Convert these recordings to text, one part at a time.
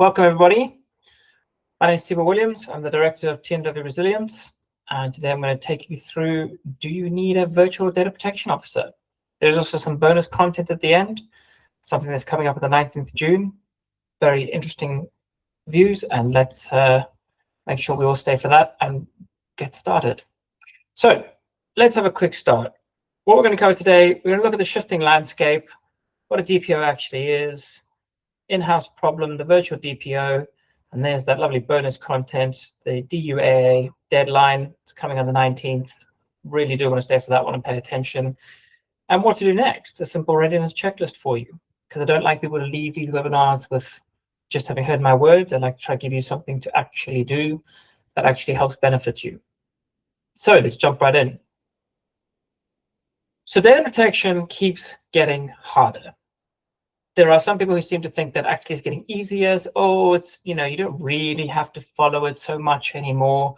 Welcome, everybody. My name is Thibaut Williams. I'm the Director of TMW Resilience. And today I'm going to take you through, do you need a virtual data protection officer? There's also some bonus content at the end, something that's coming up on the 19th of June. Very interesting views, and let's make sure we all stay for that and get started. So let's have a quick start. What we're going to cover today, we're going to look at the shifting landscape, what a DPO actually is, in-house problem, the virtual DPO, and there's that lovely bonus content, the DUAA deadline. It's coming on the 19th. Really do want to stay for that one and pay attention. And what to do next, a simple readiness checklist for you, because I don't like people to leave these webinars with just having heard my words. I like to try to give you something to actually do that actually helps benefit you. So let's jump right in. So data protection keeps getting harder. There are some people who seem to think that actually it's getting easier. Oh, it's, you don't really have to follow it so much anymore.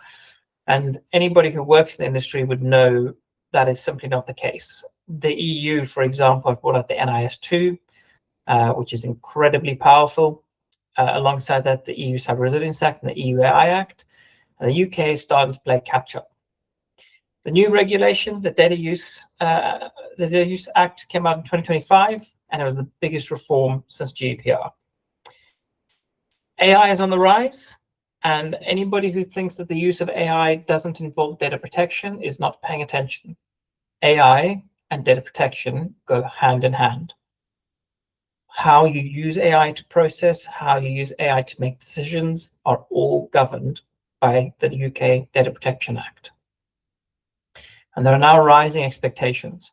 And anybody who works in the industry would know that is simply not the case. The EU, for example, have brought out the NIS2, which is incredibly powerful. Alongside that, the EU Cyber Resilience Act and the EU AI Act. And the UK is starting to play catch up. The new regulation, the Data Use Act, came out in 2025. And it was the biggest reform since GDPR. AI is on the rise, and anybody who thinks that the use of AI doesn't involve data protection is not paying attention. AI and data protection go hand in hand. How you use AI to process, how you use AI to make decisions are all governed by the UK Data Protection Act. And there are now rising expectations.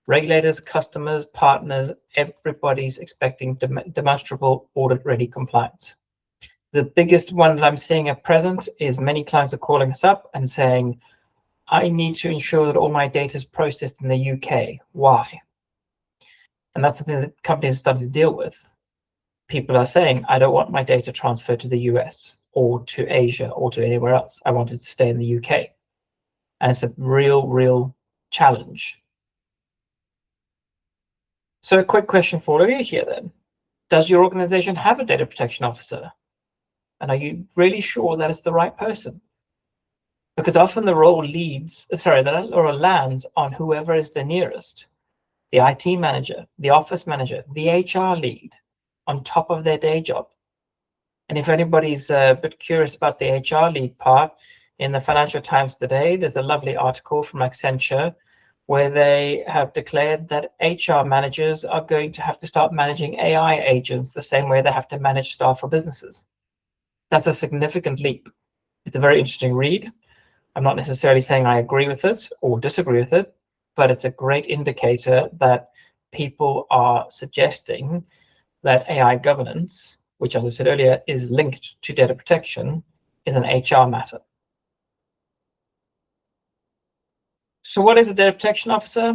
Regulators, customers, partners, everybody's expecting demonstrable audit-ready compliance. The biggest one that I'm seeing at present is many clients are calling us up and saying, I need to ensure that all my data is processed in the UK. Why? And that's something that companies are starting to deal with. People are saying, I don't want my data transferred to the US or to Asia or to anywhere else. I want it to stay in the UK. And it's a real challenge. So a quick question for all of you here then. Does your organization have a data protection officer? And are you really sure that it's the right person? Because often the role lands on whoever is the nearest. The IT manager, the office manager, the HR lead on top of their day job. And if anybody's a bit curious about the HR lead part, in the Financial Times today, there's a lovely article from Accenture where they have declared that HR managers are going to have to start managing AI agents the same way they have to manage staff for businesses. That's a significant leap. It's a very interesting read. I'm not necessarily saying I agree with it or disagree with it, but it's a great indicator that people are suggesting that AI governance, which, as I said earlier, is linked to data protection, is an HR matter. So what is a data protection officer?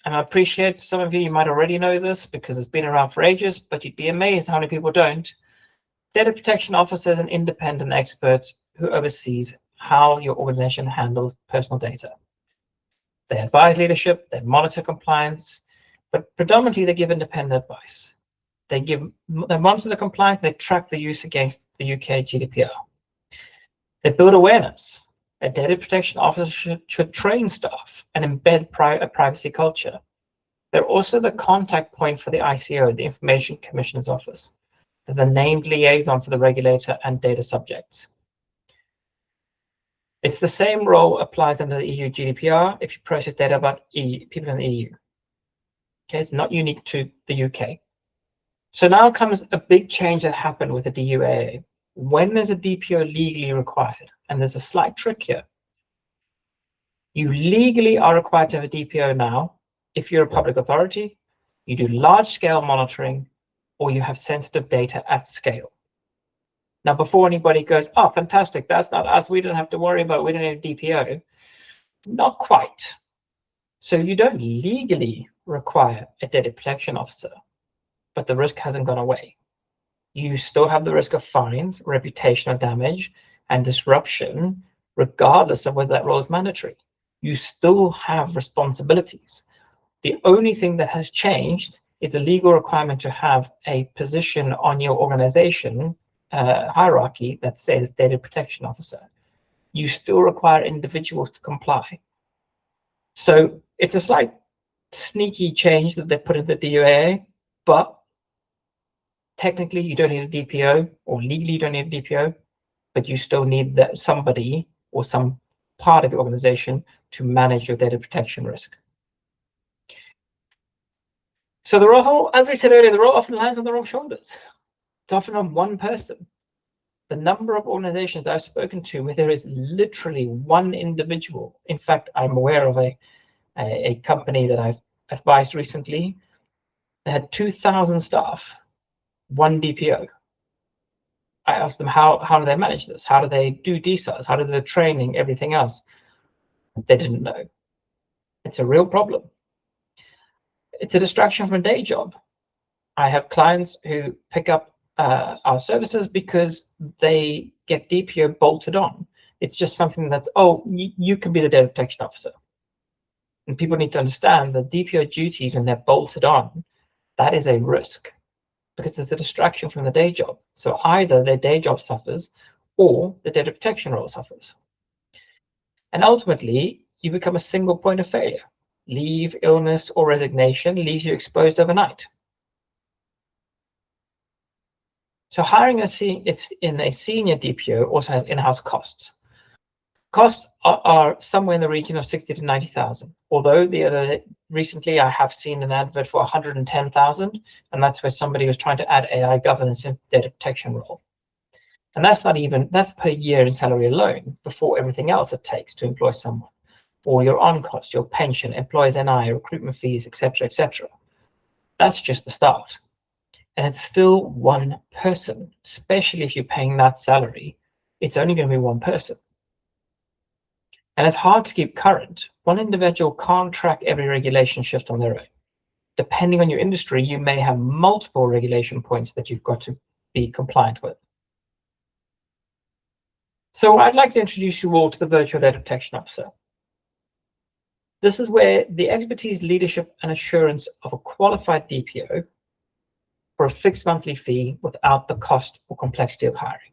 And I appreciate some of you might already know this because it's been around for ages, but you'd be amazed how many people don't. Data protection officer is an independent expert who oversees how your organization handles personal data. They advise leadership, they monitor compliance, but predominantly they give independent advice. They monitor the compliance, they track the use against the UK GDPR. They build awareness. A data protection officer should train staff and embed a privacy culture. They're also the contact point for the ICO, the Information Commissioner's Office. They're the named liaison for the regulator and data subjects. It's the same role applies under the EU GDPR if you process data about people in the EU. Okay, it's not unique to the UK. So now comes a big change that happened with the DUAA. When is a DPO legally required? And there's a slight trick here. You legally are required to have a DPO now if you're a public authority, you do large-scale monitoring, or you have sensitive data at scale. Now, before anybody goes, oh, fantastic, that's not us, we don't have to worry about it, we don't need a DPO. Not quite. So you don't legally require a data protection officer, but the risk hasn't gone away. You still have the risk of fines, reputational damage, and disruption, regardless of whether that role is mandatory. You still have responsibilities. The only thing that has changed is the legal requirement to have a position on your organization hierarchy that says data protection officer. You still require individuals to comply. So it's a slight sneaky change that they put in the DOA, but technically you don't need a DPO, or legally you don't need a DPO, but you still need that somebody or some part of the organization to manage your data protection risk. So the role, as we said earlier, the role often lands on the wrong shoulders. It's often on one person. The number of organizations I've spoken to where there is literally one individual. In fact, I'm aware of a company that I've advised recently. They had 2,000 staff, one DPO. I asked them, how do they manage this? How do they do DSARs? How do they training, everything else? They didn't know. It's a real problem. It's a distraction from a day job. I have clients who pick up our services because they get DPO bolted on. It's just something that's, oh, you can be the data protection officer. And people need to understand that DPO duties, when they're bolted on, that is a risk because there's a distraction from the day job. So either their day job suffers or the data protection role suffers. And ultimately, you become a single point of failure. Leave, illness, or resignation leaves you exposed overnight. So hiring in a senior DPO also has in-house costs. Costs are somewhere in the region of 60 to 90,000. Although recently I have seen an advert for 110,000, and that's where somebody was trying to add AI governance in data protection role. And that's per year in salary alone, before everything else it takes to employ someone, or your on cost, your pension, employers' NI, recruitment fees, etc., etc. That's just the start. And it's still one person, especially if you're paying that salary, it's only going to be one person. And it's hard to keep current. One individual can't track every regulation shift on their own. Depending on your industry, you may have multiple regulation points that you've got to be compliant with. So I'd like to introduce you all to the Virtual Data Protection Officer. This is where the expertise, leadership, and assurance of a qualified DPO for a fixed monthly fee without the cost or complexity of hiring.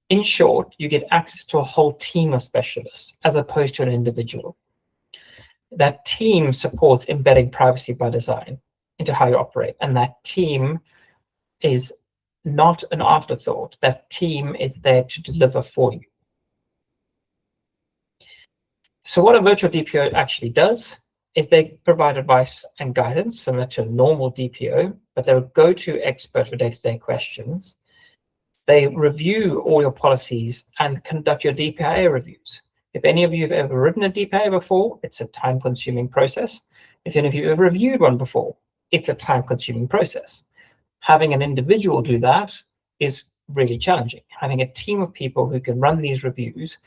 In short, you get access to a whole team of specialists as opposed to an individual. That team supports embedding privacy by design into how you operate, and that team is not an afterthought. That team is there to deliver for you. So what a virtual DPO actually does is they provide advice and guidance similar to a normal DPO, but they're a go-to expert for day-to-day questions. They review all your policies and conduct your DPIA reviews. If any of you have ever written a DPIA before, it's a time-consuming process. If any of you have ever reviewed one before, it's a time-consuming process. Having an individual do that is really challenging. Having a team of people who can run these reviews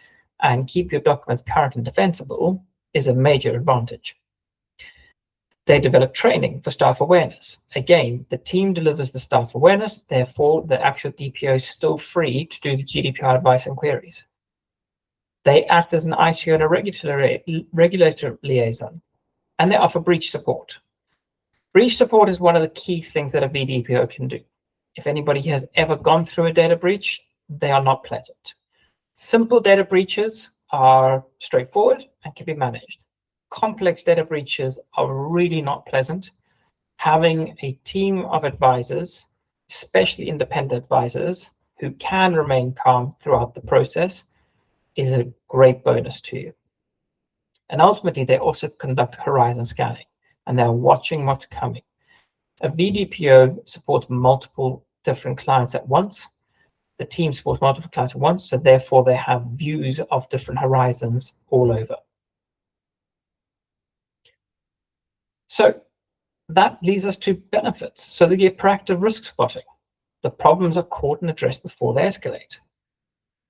and keep your documents current and defensible is a major advantage. They develop training for staff awareness. Again, the team delivers the staff awareness, therefore the actual DPO is still free to do the GDPR advice and queries. They act as an ICO and a regulator liaison, and they offer breach support. Breach support is one of the key things that a vDPO can do. If anybody has ever gone through a data breach, they are not pleasant. Simple data breaches are straightforward and can be managed. Complex data breaches are really not pleasant. Having a team of advisors, especially independent advisors, who can remain calm throughout the process is a great bonus to you. And ultimately, they also conduct horizon scanning, and they're watching what's coming. A vDPO supports multiple different clients at once. The team supports multiple clients at once, so therefore they have views of different horizons all over. So that leads us to benefits. So they get proactive risk spotting. The problems are caught and addressed before they escalate.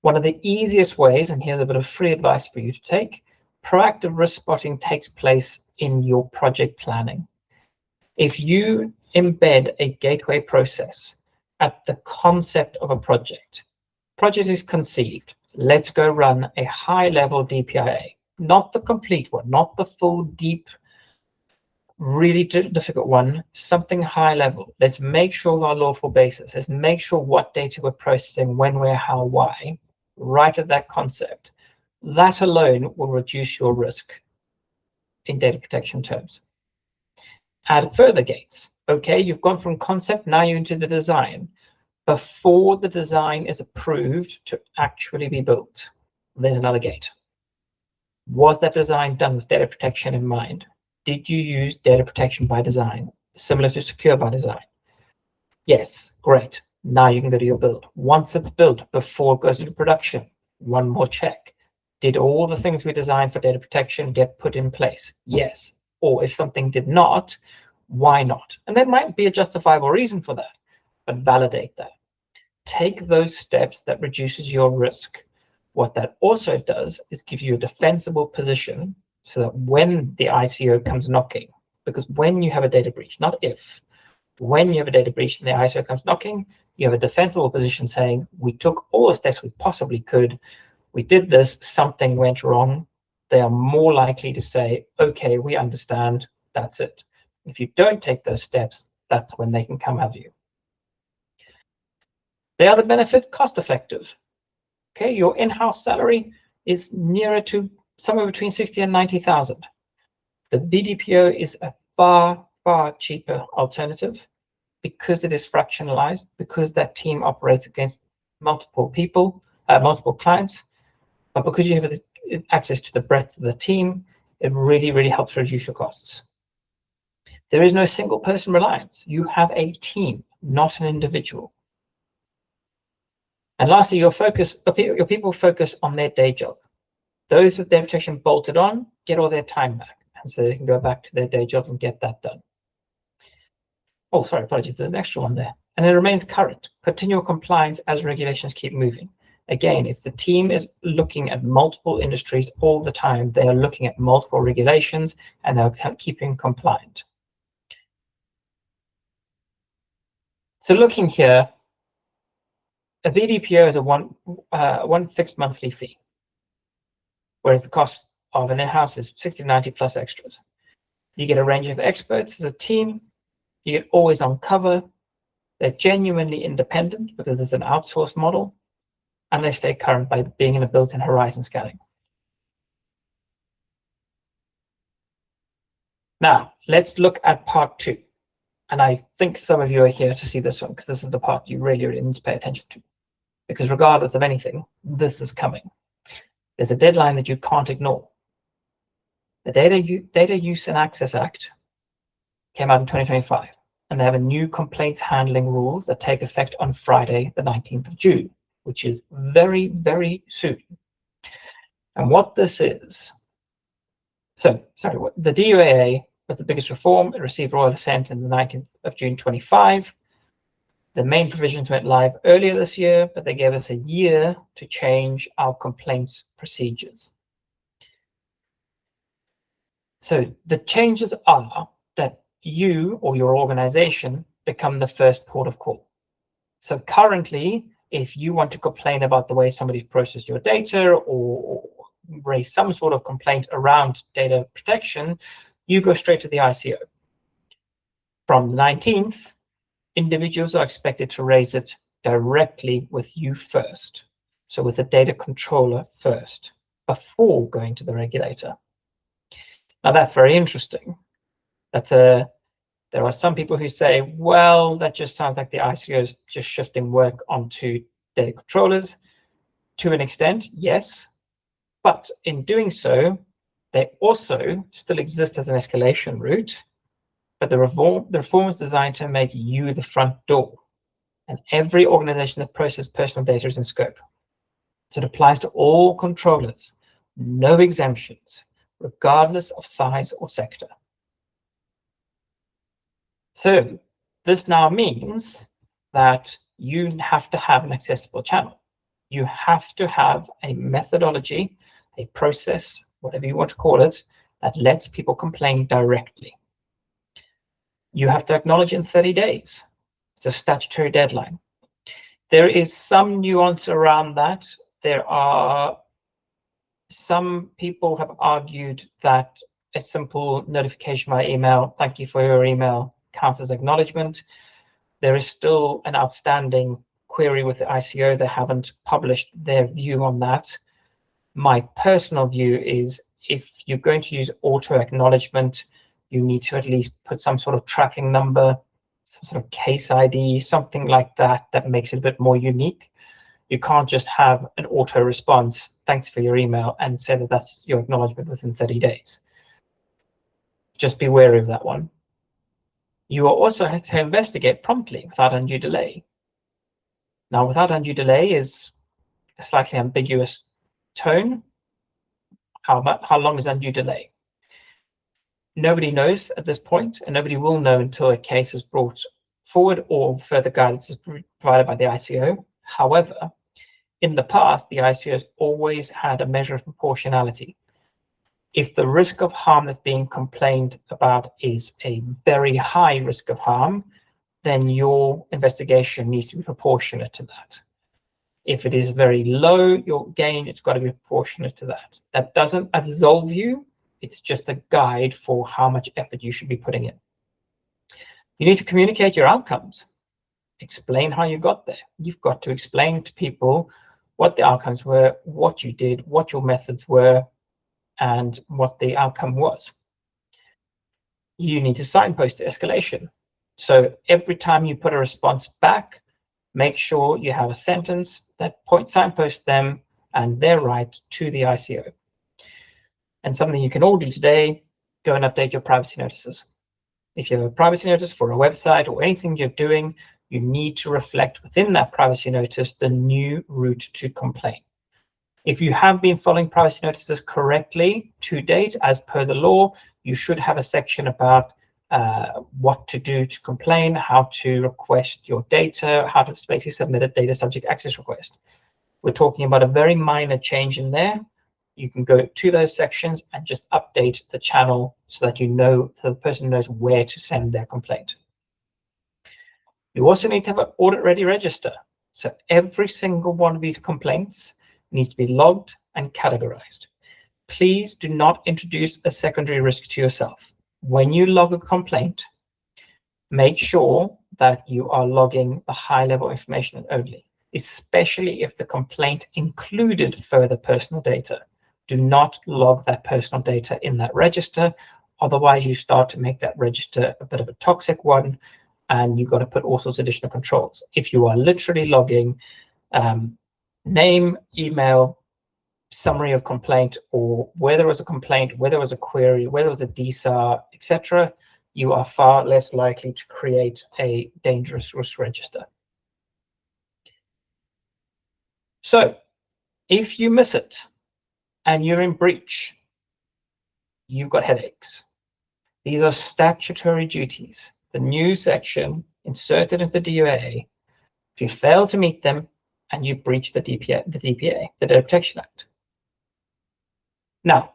One of the easiest ways, and here's a bit of free advice for you to take, proactive risk spotting takes place in your project planning. If you embed a gateway process at the concept of a project is conceived, let's go run a high-level DPIA, not the complete one, not the full deep really difficult one, something high level. Let's make sure it's on a lawful basis. Let's make sure what data we're processing, when, where, how, why, right at that concept. That alone will reduce your risk in data protection terms. Add further gates. Okay, you've gone from concept, now you're into the design. Before the design is approved to actually be built, there's another gate. Was that design done with data protection in mind? Did you use data protection by design, similar to secure by design? Yes, great. Now you can go to your build. Once it's built, before it goes into production, one more check. Did all the things we designed for data protection get put in place? Yes. Or if something did not, why not? And there might be a justifiable reason for that, but validate that. Take those steps that reduces your risk. What that also does is give you a defensible position so that when the ICO comes knocking, because when you have a data breach, not if, when you have a data breach and the ICO comes knocking, you have a defensible position saying, we took all the steps we possibly could, we did this, something went wrong. They are more likely to say, okay, we understand, that's it. If you don't take those steps, that's when they can come have you. The other benefit, cost effective. Okay, your in-house salary is nearer to somewhere between 60 and 90,000. The vDPO is a far, far cheaper alternative because it is fractionalized, because that team operates against multiple people, multiple clients, but because you have the access to the breadth of the team, it really, really helps reduce your costs. There is no single person reliance. You have a team, not an individual. And lastly, your people focus on their day job. Those with data protection bolted on get all their time back, and so they can go back to their day jobs and get that done. Oh, sorry, apologies, there's an extra one there. And it remains current, continual compliance as regulations keep moving. Again, if the team is looking at multiple industries all the time, they are looking at multiple regulations and they're keeping compliant. So looking here, a vDPO is a one fixed monthly fee, whereas the cost of an in-house is 60 to 90 plus extras. You get a range of experts as a team. You get always on cover. They're genuinely independent because it's an outsourced model, and they stay current by being in a built-in horizon scanning. Now, let's look at part 2. And I think some of you are here to see this one because this is the part you really, really need to pay attention to. Because regardless of anything, this is coming. There's a deadline that you can't ignore. The Data Use and Access Act came out in 2025, and they have a new complaints handling rules that take effect on Friday, the 19th of June, which is very, very soon. And what this is, the DUAA was the biggest reform. It received royal assent on the 19th of June 25. The main provisions went live earlier this year, but they gave us a year to change our complaints procedures. So the changes are that you or your organization become the first port of call. So currently, if you want to complain about the way somebody's processed your data or raise some sort of complaint around data protection, you go straight to the ICO. From the 19th, individuals are expected to raise it directly with you first. So with the data controller first, before going to the regulator. Now that's very interesting. There are some people who say, well, that just sounds like the ICO is just shifting work onto data controllers. To an extent, yes. But in doing so, they also still exist as an escalation route. But the reform is designed to make you the front door. And every organization that processes personal data is in scope. So it applies to all controllers, no exemptions, regardless of size or sector. So this now means that you have to have an accessible channel. You have to have a methodology, a process, whatever you want to call it, that lets people complain directly. You have to acknowledge in 30 days. It's a statutory deadline. There is some nuance around that. There are some people have argued that a simple notification by email, thank you for your email, counts as acknowledgement. There is still an outstanding query with the ICO. They haven't published their view on that. My personal view is if you're going to use auto acknowledgement, you need to at least put some sort of tracking number, some sort of case ID, something like that, that makes it a bit more unique. You can't just have an auto response, thanks for your email, and say that that's your acknowledgement within 30 days. Just be wary of that one. You will also have to investigate promptly without undue delay. Now, without undue delay is a slightly ambiguous tone. How long is undue delay? Nobody knows at this point, and nobody will know until a case is brought forward or further guidance is provided by the ICO. However, in the past, the ICO has always had a measure of proportionality. If the risk of harm that's being complained about is a very high risk of harm, then your investigation needs to be proportionate to that. If it is very low, your gain, it's got to be proportionate to that. That doesn't absolve you. It's just a guide for how much effort you should be putting in. You need to communicate your outcomes. Explain how you got there. You've got to explain to people what the outcomes were, what you did, what your methods were, and what the outcome was. You need to signpost the escalation. So every time you put a response back, make sure you have a sentence that signposts them and their right to the ICO. And something you can all do today, go and update your privacy notices. If you have a privacy notice for a website or anything you're doing, you need to reflect within that privacy notice the new route to complaint. If you have been following privacy notices correctly to date, as per the law, you should have a section about what to do to complain, how to request your data, how to basically submit a data subject access request. We're talking about a very minor change in there. You can go to those sections and just update the channel so that you know, so the person knows where to send their complaint. You also need to have an audit-ready register. So every single one of these complaints needs to be logged and categorized. Please do not introduce a secondary risk to yourself. When you log a complaint, make sure that you are logging the high-level information only, especially if the complaint included further personal data. Do not log that personal data in that register. Otherwise, you start to make that register a bit of a toxic one, and you've got to put all sorts of additional controls. If you are literally logging name, email, summary of complaint, or where there was a complaint, where there was a query, where there was a DSAR, etc., you are far less likely to create a dangerous risk register. So if you miss it and you're in breach, you've got headaches. These are statutory duties. The new section inserted into the DOA, if you fail to meet them and you breach the DPA, the Data Protection Act. Now,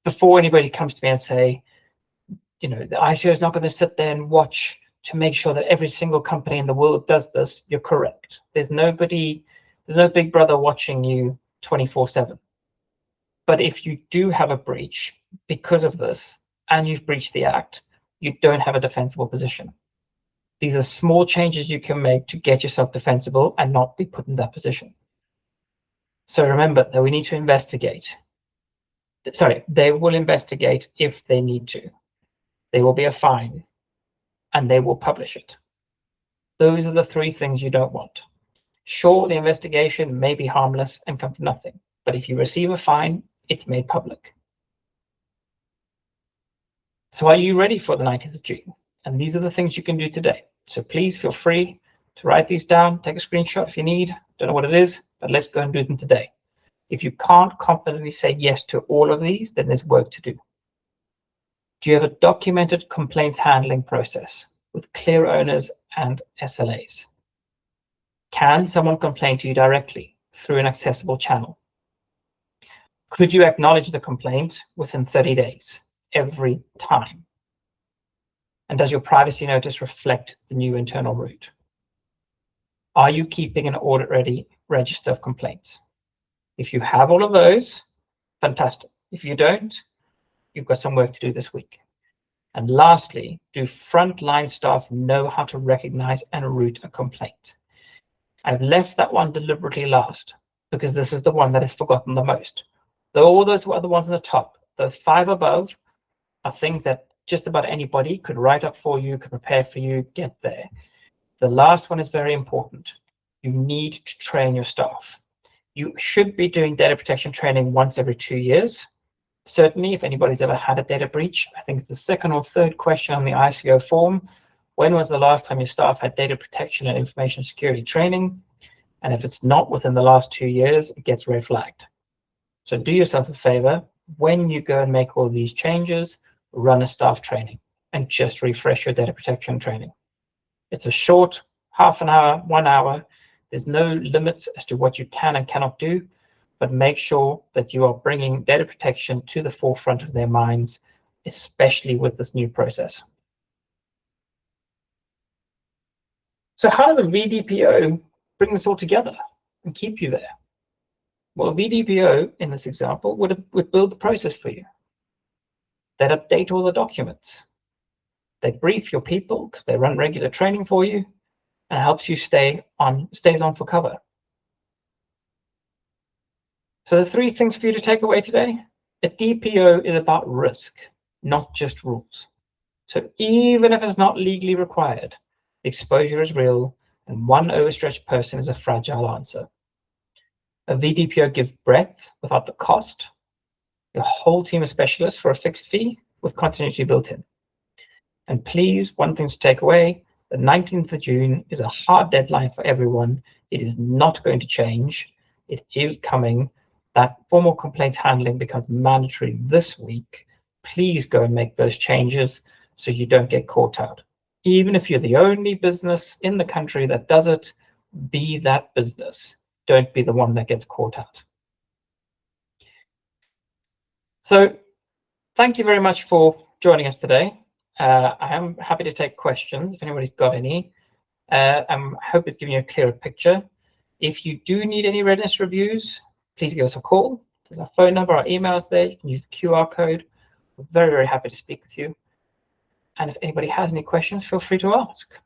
before anybody comes to me and say, you know, the ICO is not going to sit there and watch to make sure that every single company in the world does this, you're correct. There's no big brother watching you 24/7. But if you do have a breach because of this and you've breached the act, you don't have a defensible position. These are small changes you can make to get yourself defensible and not be put in that position. So remember that we need to investigate. Sorry, they will investigate if they need to. There will be a fine and they will publish it. Those are the three things you don't want. Sure, the investigation may be harmless and come to nothing, but if you receive a fine, it's made public. So are you ready for the 19th of June? And these are the things you can do today. So please feel free to write these down, take a screenshot if you need. Don't know what it is, but let's go and do them today. If you can't confidently say yes to all of these, then there's work to do. Do you have a documented complaints handling process with clear owners and SLAs? Can someone complain to you directly through an accessible channel? Could you acknowledge the complaint within 30 days every time? And does your privacy notice reflect the new internal route? Are you keeping an audit-ready register of complaints? If you have all of those, fantastic. If you don't, you've got some work to do this week. And lastly, do frontline staff know how to recognize and route a complaint? I've left that one deliberately last because this is the one that is forgotten the most. Though all those other ones on the top, those 5 above, are things that just about anybody could write up for you, could prepare for you, get there. The last one is very important. You need to train your staff. You should be doing data protection training once every 2 years. Certainly, if anybody's ever had a data breach, I think it's the second or third question on the ICO form. When was the last time your staff had data protection and information security training? And if it's not within the last 2 years, it gets red flagged. So do yourself a favor. When you go and make all these changes, run a staff training and just refresh your data protection training. It's a short half an hour, 1 hour. There's no limits as to what you can and cannot do, but make sure that you are bringing data protection to the forefront of their minds, especially with this new process. So how does a vDPO bring this all together and keep you there? Well, a vDPO in this example would build the process for you. They'd update all the documents. They brief your people because they run regular training for you, and helps you stays on for cover. So the 3 things for you to take away today: a DPO is about risk, not just rules. So even if it's not legally required, the exposure is real, and one overstretched person is a fragile answer. A vDPO gives breadth without the cost, a whole team of specialists for a fixed fee with continuity built in. And please, one thing to take away, the 19th of June is a hard deadline for everyone. It is not going to change. It is coming. That formal complaints handling becomes mandatory this week. Please go and make those changes so you don't get caught out. Even if you're the only business in the country that does it, be that business. Don't be the one that gets caught out. So thank you very much for joining us today. I am happy to take questions if anybody's got any. I hope it's giving you a clearer picture. If you do need any readiness reviews, please give us a call. There's our phone number, our emails there. You can use the QR code. We're very, very happy to speak with you. And if anybody has any questions, feel free to ask.